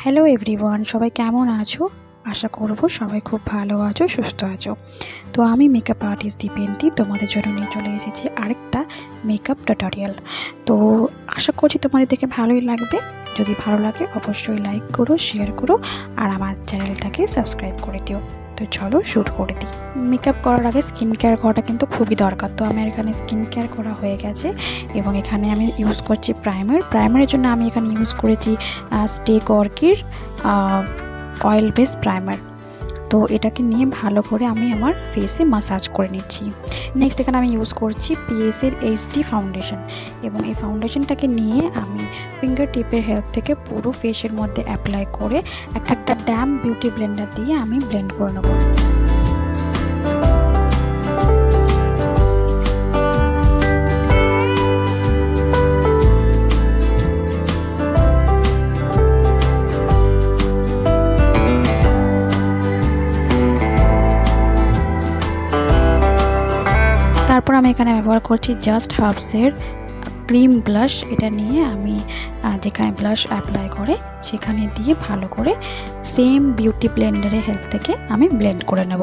Hello everyone, সবাই কেমন আছো? আশা করব সবাই খুব ভালো আছো, সুস্থ আছো। তো আমি মেকআপ আর্টিস্ট দীপেন্তি তোমাদের জন্য নিয়ে চলে এসেছি আরেকটা মেকআপ টিউটোরিয়াল। তো আশা করছি তোমাদের দেখে ভালোই লাগবে। যদি ভালো লাগে অবশ্যই লাইক করো, শেয়ার করো আর আমার চ্যানেলটাকে সাবস্ক্রাইব করে দিও। তো চলো শুরু করে দিই। মেকআপ করার আগে স্কিন কেয়ার করাটা কিন্তু খুবই দরকার। তো আমার এখানে স্কিন কেয়ার করা হয়ে গেছে এবং এখানে আমি ইউজ করছি প্রাইমারের জন্য আমি এখানে ইউজ করেছি স্টেক অর্কিড অয়েল বেস প্রাইমার। তো এটাকে নিয়ে ভালো করে আমি আমার ফেসে মাসাজ করে নিচ্ছি। নেক্সট এখানে আমি ইউজ করছি পিএসের এইচডি ফাউন্ডেশন এবং এই ফাউন্ডেশনটাকে নিয়ে আমি ফিঙ্গার টিপের হেল্প থেকে পুরো ফেসের মধ্যে অ্যাপ্লাই করে একটা ড্যাম বিউটি ব্লেন্ডার দিয়ে আমি ব্লেন্ড করে নেব। তারপর আমি এখানে ব্যবহার করছি জাস্ট হার্বসের ক্রিম ব্লাশ। এটা নিয়ে আমি যেখানে ব্লাশ অ্যাপ্লাই করে সেখানে দিয়ে ভালো করে সেম বিউটি ব্লেন্ডারের হেল্প থেকে আমি ব্লেন্ড করে নেব।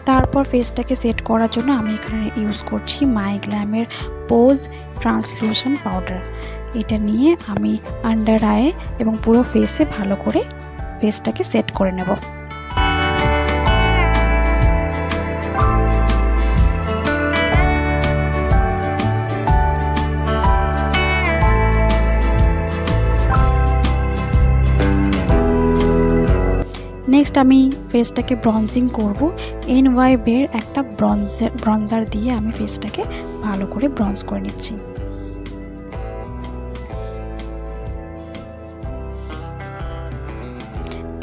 তারপর ফেসটাকে সেট করার জন্য আমি এখানে ইউজ করছি মাই গ্ল্যামের পোজ ট্রান্সলুশন পাউডার। এটা নিয়ে আমি আন্ডার আই এবং পুরো ফেসে ভালো করে ফেসটাকে সেট করে নেব। নেক্সট আমি ফেসটাকে ব্রঞ্জিং করব। এনওয়াইবের একটা ব্রঞ্জার দিয়ে আমি ফেসটাকে ভালো করে ব্রঞ্জ করে নিচ্ছি।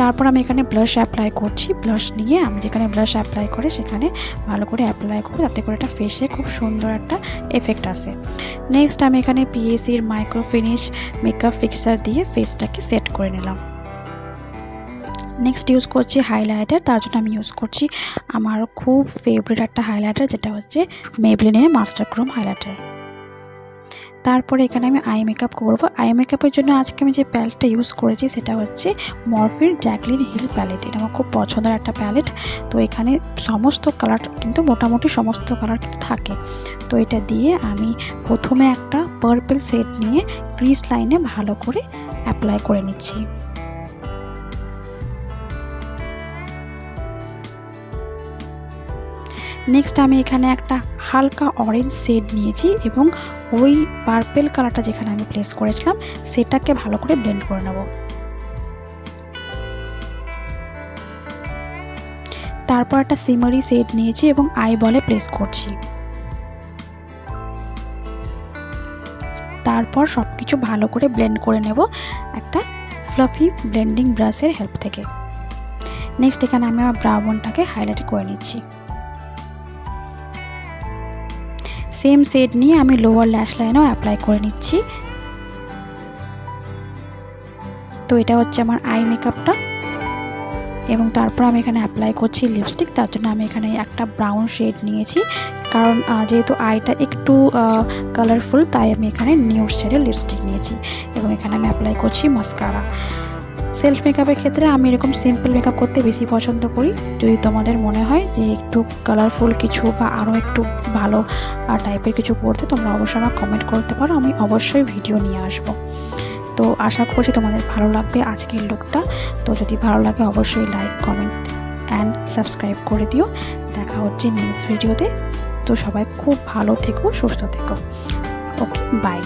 তারপর আমি এখানে ব্লাশ অ্যাপ্লাই করছি। ব্লাশ নিয়ে আমি যেখানে ব্লাশ অ্যাপ্লাই করে সেখানে ভালো করে অ্যাপ্লাই করব, যাতে করে এটা ফেসে খুব সুন্দর একটা এফেক্ট আসে। নেক্সট আমি এখানে পিএসির মাইক্রো ফিনিশ মেকআপ ফিক্সার দিয়ে ফেসটাকে সেট করে নিলাম। নেক্সট ইউজ করছি হাইলাইটার। তার জন্য আমি ইউজ করছি আমার খুব ফেভারিট একটা হাইলাইটার, যেটা হচ্ছে মেবলিনের মাস্টার ক্রোম হাইলাইটার। তারপরে এখানে আমি আই মেকআপ করব। আই মেকআপের জন্য আজকে আমি যে প্যালেটটা ইউজ করেছি সেটা হচ্ছে মরফির জ্যাকলিন হিল প্যালেট। এটা আমার খুব পছন্দের একটা প্যালেট। তো এখানে সমস্ত কালার কিন্তু মোটামুটি সমস্ত কালার কিন্তু থাকে। তো এটা দিয়ে আমি প্রথমে একটা পার্পল শেড নিয়ে ক্রিজ লাইনে ভালো করে অ্যাপ্লাই করে নিচ্ছি। নেক্সট আমি এখানে একটা হালকা অরেঞ্জ শেড নিয়েছি এবং ওই পার্পেল কালারটা যেখানে আমি প্লেস করেছিলাম সেটাকে ভালো করে ব্লেন্ড করে নেব। তারপর একটা সিমারি শেড নিয়েছি এবং আই বলে প্লেস করছি। তারপর সব কিছু ভালো করে ব্লেন্ড করে নেব একটা ফ্লাফি ব্লেন্ডিং ব্রাশের হেল্প থেকে। নেক্সট এখানে আমি আমার ব্রাউনটাকে হাইলাইট করে নিচ্ছি। সেম শেড নিয়ে আমি লোয়ার ল্যাশ লাইনেও অ্যাপ্লাই করে নিচ্ছি। তো এটা হচ্ছে আমার আই মেকআপটা এবং তারপর আমি এখানে অ্যাপ্লাই করছি লিপস্টিক। তার জন্য আমি এখানে একটা ব্রাউন শেড নিয়েছি, কারণ যেহেতু আইটা একটু কালারফুল তাই আমি এখানে নিউড শেডের লিপস্টিক নিয়েছি এবং এখানে আমি অ্যাপ্লাই করছি মাস্কারা। সেলফ মেকআপের ক্ষেত্রে আমি এরকম সিম্পল মেকআপ করতে বেশি পছন্দ করি। যদি তোমাদের মনে হয় যে একটু কালারফুল কিছু বা আরও একটু ভালো টাইপের কিছু করতে, তোমরা অবশ্যই আমার কমেন্ট করতে পারো, আমি অবশ্যই ভিডিও নিয়ে আসবো। তো আশা করছি তোমাদের ভালো লাগবে আজকের লুকটা। তো যদি ভালো লাগে অবশ্যই লাইক, কমেন্ট অ্যান্ড সাবস্ক্রাইব করে দিও। দেখা হচ্ছে নেক্সট ভিডিওতে। তো সবাই খুব ভালো থেকো, সুস্থ থেকো। ওকে, বাই।